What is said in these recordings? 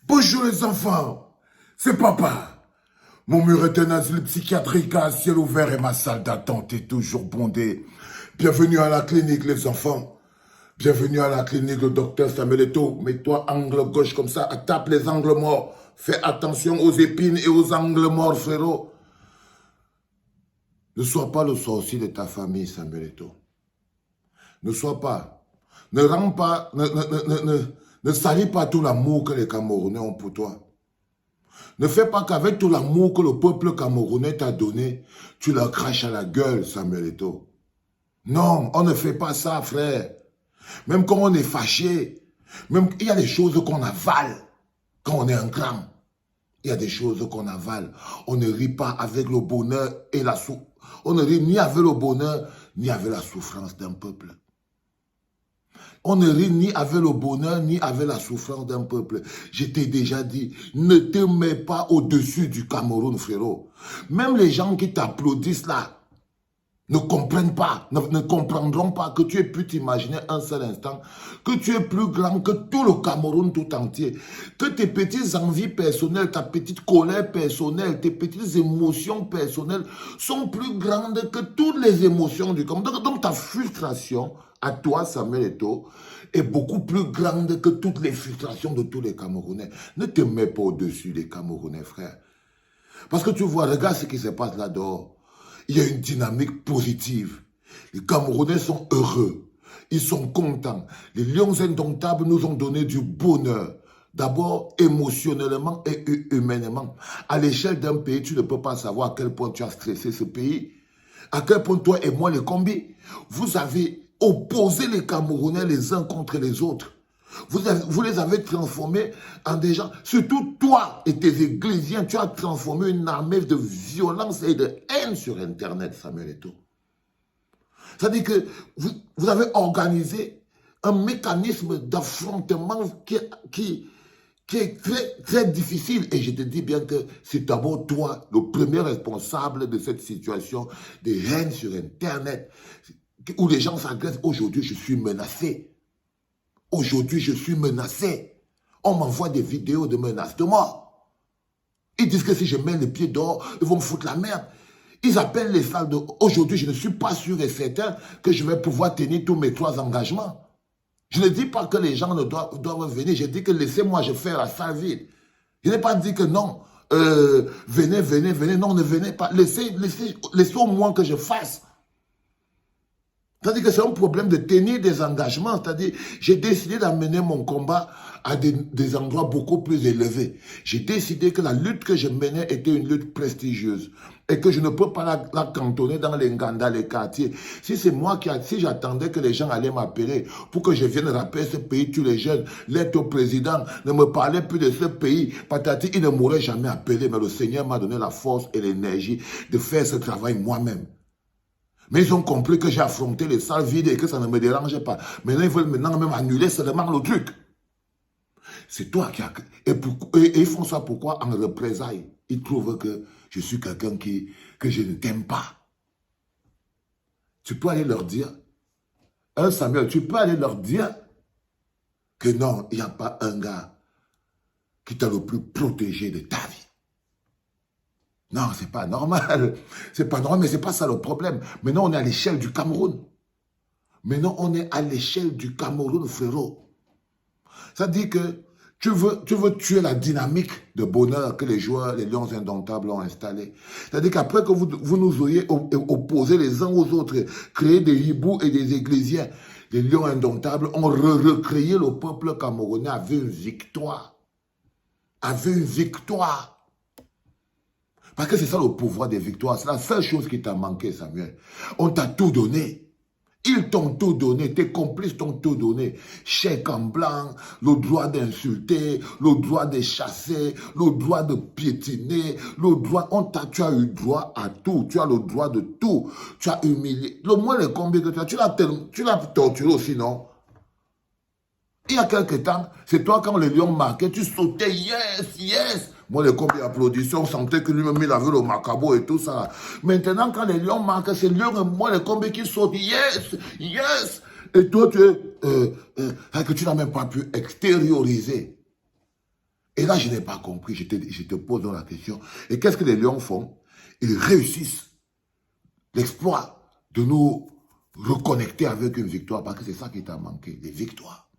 Bonjour les enfants, c'est papa. Mon mur est un asile psychiatrique à ciel ouvert et ma salle d'attente est toujours bondée. Bienvenue à la clinique les enfants. Bienvenue à la clinique le docteur Samuel Eto'o. Mets-toi angle gauche comme ça, tape les angles morts. Fais attention aux épines et aux angles morts frérot. Ne sois pas le sorcier de ta famille Samuel Eto'o. Ne sois pas. Ne rends pas, ne salis pas tout l'amour que les Camerounais ont pour toi. Ne fais pas qu'avec tout l'amour que le peuple camerounais t'a donné, tu leur craches à la gueule, Samuel Eto'o. Non, on ne fait pas ça, frère. Même quand on est fâché, même il y a des choses qu'on avale quand on est en grand. Il y a des choses qu'on avale. On ne rit pas avec le bonheur et la souffrance. On ne rit ni avec le bonheur, ni avec la souffrance d'un peuple. On ne rit ni avec le bonheur, ni avec la souffrance d'un peuple. Je t'ai déjà dit, ne te mets pas au-dessus du Cameroun, frérot. Même les gens qui t'applaudissent là, ne comprennent pas, ne comprendront pas que tu aies pu t'imaginer un seul instant, que tu es plus grand que tout le Cameroun tout entier, que tes petites envies personnelles, ta petite colère personnelle, tes petites émotions personnelles sont plus grandes que toutes les émotions du Cameroun. Donc ta frustration à toi, Samuel Eto'o, est beaucoup plus grande que toutes les frustrations de tous les Camerounais. Ne te mets pas au-dessus des Camerounais, frère. Parce que tu vois, regarde ce qui se passe là-dehors. Il y a une dynamique positive. Les Camerounais sont heureux. Ils sont contents. Les Lions indomptables nous ont donné du bonheur. D'abord, émotionnellement et humainement. À l'échelle d'un pays, tu ne peux pas savoir à quel point tu as stressé ce pays. À quel point toi et moi, les combis, vous avez opposé les Camerounais les uns contre les autres. Vous les avez transformés en des gens, surtout toi et tes églisiens, tu as transformé une armée de violence et de haine sur Internet, Samuel Eto'o. C'est-à-dire que vous avez organisé un mécanisme d'affrontement qui est très, très difficile. Et je te dis bien que c'est d'abord toi, le premier responsable de cette situation de haine sur Internet, où les gens s'agressent. Aujourd'hui, je suis menacé. Aujourd'hui, je suis menacé. On m'envoie des vidéos de menaces de mort. Ils disent que si je mets les pieds dehors, ils vont me foutre la merde. Ils appellent les salles de... Aujourd'hui, je ne suis pas sûr et certain que je vais pouvoir tenir tous mes 3 engagements. Je ne dis pas que les gens ne doivent venir. Je dis que laissez-moi, je fais la salle vide. Je n'ai pas dit que non, venez, venez, venez. Non, ne venez pas. Laissez au moins que je fasse. C'est-à-dire que c'est un problème de tenir des engagements. C'est-à-dire, j'ai décidé d'amener mon combat à des endroits beaucoup plus élevés. J'ai décidé que la lutte que je menais était une lutte prestigieuse et que je ne peux pas la cantonner dans les Nganda, les quartiers. Si c'est moi si j'attendais que les gens allaient m'appeler pour que je vienne rappeler ce pays, tous les jeunes, l'être au président, ne me parlait plus de ce pays, patati, il ne m'aurait jamais appelé, mais le Seigneur m'a donné la force et l'énergie de faire ce travail moi-même. Mais ils ont compris que j'ai affronté les salles vides et que ça ne me dérangeait pas. Maintenant, ils veulent même annuler seulement le truc. C'est toi qui as... Et ils font ça pourquoi? En représailles. Ils trouvent que je suis quelqu'un que je ne t'aime pas. Tu peux aller leur dire, Samuel, tu peux aller leur dire que non, il n'y a pas un gars qui t'a le plus protégé de ta vie. Non, c'est pas normal. C'est pas normal, mais c'est pas ça le problème. Maintenant, on est à l'échelle du Cameroun. Maintenant, on est à l'échelle du Cameroun, frérot. Ça dit que tu veux tuer la dynamique de bonheur que les joueurs, les Lions indomptables ont installée. C'est-à-dire qu'après que vous nous auriez opposés les uns aux autres, créé des hiboux et des églisiens, les Lions indomptables ont recréé le peuple camerounais avec une victoire. Avec une victoire. Parce que c'est ça le pouvoir des victoires. C'est la seule chose qui t'a manqué, Samuel. On t'a tout donné. Ils t'ont tout donné. Tes complices t'ont tout donné. Chèque en blanc, le droit d'insulter, le droit de chasser, le droit de piétiner, le droit... Tu as eu droit à tout. Tu as le droit de tout. Tu as humilié. Le moins de combien que tu l'as torturé aussi, non? Il y a quelques temps, c'est toi quand les lions marquaient, tu sautais, yes, yes. Moi, les combien d'applaudissements, on sentait que lui-même, il avait le macabo et tout ça. Maintenant, quand les lions marquent, c'est lions et moi, les combien qui sautent, yes, yes. Et toi, que tu n'as même pas pu extérioriser. Et Et là, je n'ai pas compris. Je te pose donc la question. Et qu'est-ce que les Lions font? Ils réussissent l'exploit de nous reconnecter avec une victoire, parce que c'est ça qui t'a manqué, les victoires.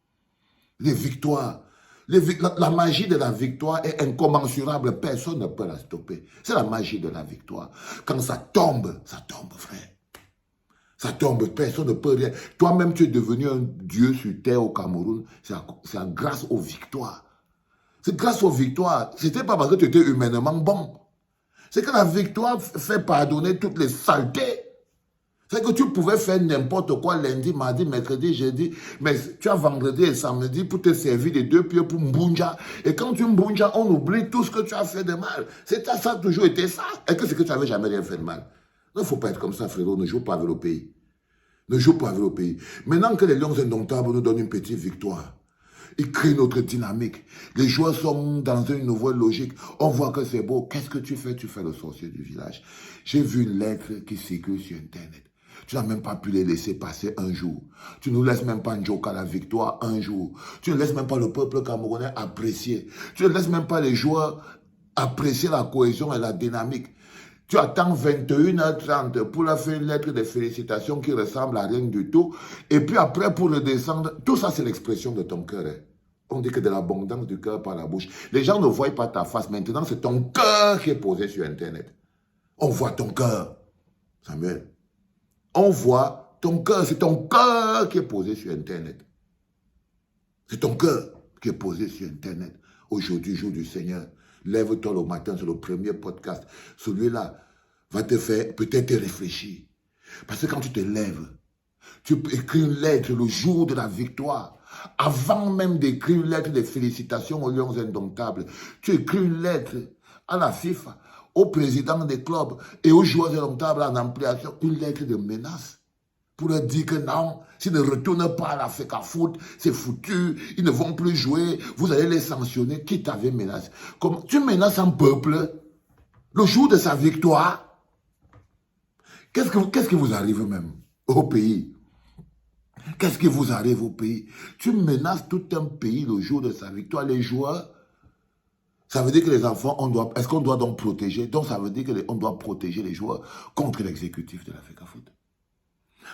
Les victoires. La magie de la victoire est incommensurable, personne ne peut la stopper. C'est la magie de la victoire. Quand ça tombe, frère. Ça tombe, personne ne peut rien. Toi-même, tu es devenu un dieu sur terre au Cameroun, c'est grâce aux victoires. C'est grâce aux victoires. Ce n'était pas parce que tu étais humainement bon. C'est que la victoire fait pardonner toutes les saletés. C'est que tu pouvais faire n'importe quoi lundi, mardi, mercredi, jeudi, mais tu as vendredi et samedi pour te servir des deux pieds pour mbunja. Et quand tu mbunja, on oublie tout ce que tu as fait de mal. Ça a toujours été ça. Et que c'est que tu n'avais jamais rien fait de mal. Il ne faut pas être comme ça, frérot. Ne joue pas avec le pays. Ne joue pas avec le pays. Maintenant que les Lions indomptables nous donnent une petite victoire, ils créent notre dynamique. Les joueurs sont dans une nouvelle logique. On voit que c'est beau. Qu'est-ce que tu fais? Tu fais le sorcier du village. J'ai vu une lettre qui circule sur Internet. Tu n'as même pas pu les laisser passer un jour. Tu ne laisses même pas Njoka la victoire un jour. Tu ne laisses même pas le peuple camerounais apprécier. Tu ne laisses même pas les joueurs apprécier la cohésion et la dynamique. Tu attends 21h30 pour leur faire une lettre de félicitations qui ressemble à rien du tout. Et puis après, pour le descendre, tout ça, c'est l'expression de ton cœur. Hein. On dit que de l'abondance du cœur par la bouche. Les gens ne voient pas ta face. Maintenant, c'est ton cœur qui est posé sur Internet. On voit ton cœur, Samuel. On voit ton cœur. C'est ton cœur qui est posé sur Internet. C'est ton cœur qui est posé sur Internet. Aujourd'hui, jour du Seigneur. Lève-toi le matin, c'est le premier podcast. Celui-là va te faire peut-être réfléchir. Parce que quand tu te lèves, tu écris une lettre le jour de la victoire. Avant même d'écrire une lettre de félicitations aux Lions indomptables, tu écris une lettre à la FIFA, au président des clubs et aux joueurs indomptables en ampliation, une lettre de menace. Pour leur dire que non, s'ils ne retournent pas à la FECAFOOT, c'est foutu, ils ne vont plus jouer, vous allez les sanctionner. Qui t'avait menacé? Comme tu menaces un peuple le jour de sa victoire. Qu'est-ce qui vous arrive même au pays? Qu'est-ce qui vous arrive au pays? Tu menaces tout un pays le jour de sa victoire. Les joueurs, ça veut dire que les enfants, est-ce qu'on doit donc protéger? Donc ça veut dire qu'on doit protéger les joueurs contre l'exécutif de la FECAFOOT.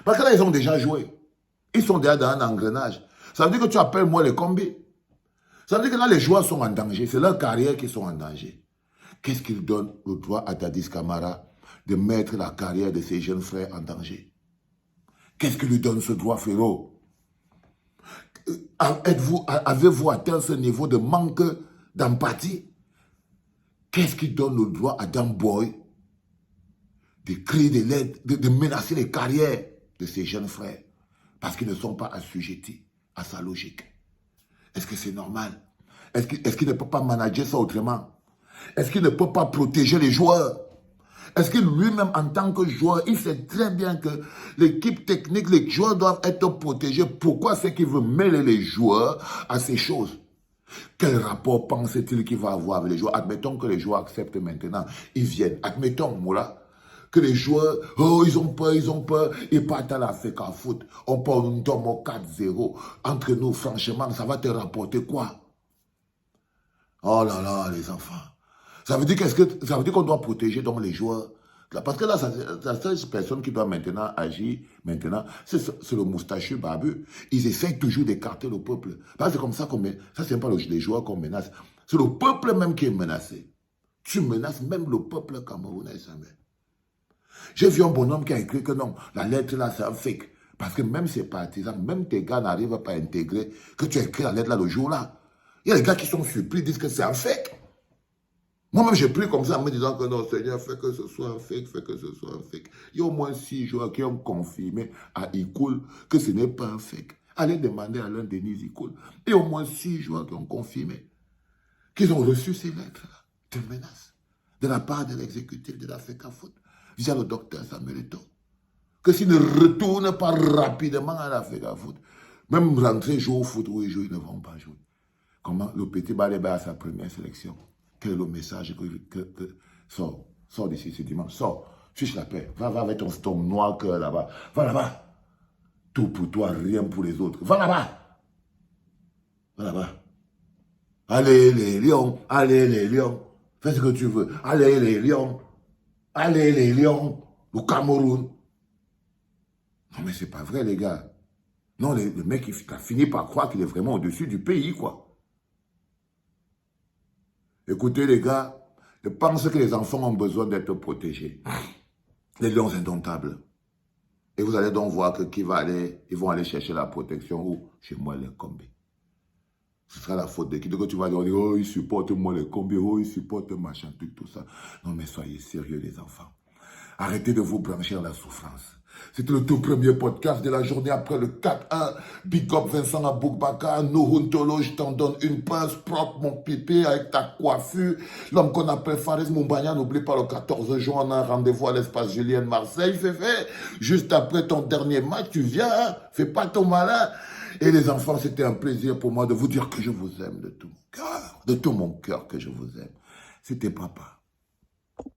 Parce que là, ils ont déjà joué. Ils sont déjà dans un engrenage. Ça veut dire que tu appelles moi les combis. Ça veut dire que là, les joueurs sont en danger. C'est leur carrière qui sont en danger. Qu'est-ce qu'ils donnent le droit à Dadis Camara de mettre la carrière de ses jeunes frères en danger? Qu'est-ce qui lui donne ce droit, frérot? Avez-vous atteint ce niveau de manque d'empathie? Qu'est-ce qui donne le droit à Dan Boy de crier des lettres, de menacer les carrières de ses jeunes frères parce qu'ils ne sont pas assujettis à sa logique? Est-ce que c'est normal? Est-ce qu'il ne peut pas manager ça autrement? Est-ce qu'il ne peut pas protéger les joueurs? Est-ce que lui-même, en tant que joueur, il sait très bien que l'équipe technique, les joueurs doivent être protégés? Pourquoi c'est qu'il veut mêler les joueurs à ces choses? Quel rapport pense-t-il qu'il va avoir avec les joueurs? Admettons que les joueurs acceptent maintenant, ils viennent. Admettons, Moula, que les joueurs, oh, ils ont peur, ils partent à la FECAFOOT. On parle un tombe au 4-0. Entre nous, franchement, ça va te rapporter quoi? Oh là là, les enfants. Ça veut dire qu'on doit protéger donc les joueurs. Parce que là, la seule personne qui doit maintenant agir, c'est le moustachu barbu. Ils essayent toujours d'écarter le peuple. Parce que c'est comme ça qu'on met. Ça, c'est pas les joueurs qu'on menace. C'est le peuple même qui est menacé. Tu menaces même le peuple camerounais, Samuel. J'ai vu un bonhomme qui a écrit que non, la lettre là, c'est un fake. Parce que même ses partisans, même tes gars n'arrivent pas à intégrer que tu as écrit la lettre là le jour là. Il y a des gars qui sont surpris, disent que c'est un fake. Moi-même, j'ai pris comme ça en me disant que non, Seigneur, fais que ce soit un fake, fais que ce soit un fake. Il y a au moins 6 joueurs qui ont confirmé à Ikoul que ce n'est pas un fake. Allez demander à l'un Denis Ikoul. Il y a au moins 6 joueurs qui ont confirmé qu'ils ont reçu ces lettres-là de menaces de la part de l'exécutif de la FECAFOOT via le docteur Samuel Eto'o. Que s'ils ne retournent pas rapidement à la FECAFOOT, même rentrer jouer au foot où ils jouent, ils ne vont pas jouer. Comment le petit Baleba a sa première sélection? Quel est le message que sors d'ici ce dimanche, sors, fiche la paix, va avec ton noir cœur là-bas, va là-bas, tout pour toi, rien pour les autres, va là-bas, Allez les lions, allez les lions. Fais ce que tu veux. Allez les lions. Allez les lions. Le Cameroun. Non mais c'est pas vrai les gars. Non, le mec il a fini par croire qu'il est vraiment au-dessus du pays quoi. Écoutez les gars, je pense que les enfants ont besoin d'être protégés. Les lions indomptables. Et vous allez donc voir que ils vont aller chercher la protection où? Chez moi les combis. Ce sera la faute de qui? Donc tu vas dire, oh, ils supportent moi les combis, oh, ils supportent machin, tout ça. Non mais soyez sérieux les enfants. Arrêtez de vous blanchir la souffrance. C'était le tout premier podcast de la journée après le 4-1. Big up Vincent Aboubaka, Nouhuntolo, je t'en donne une pince propre, mon pipé, avec ta coiffure. L'homme qu'on appelle Faris Moumbagna, n'oublie pas le 14 juin, on a un rendez-vous à l'espace Julien Marseille, c'est fait. Juste après ton dernier match, tu viens, hein? Fais pas ton malin. Et les enfants, c'était un plaisir pour moi de vous dire que je vous aime de tout mon cœur que je vous aime. C'était papa.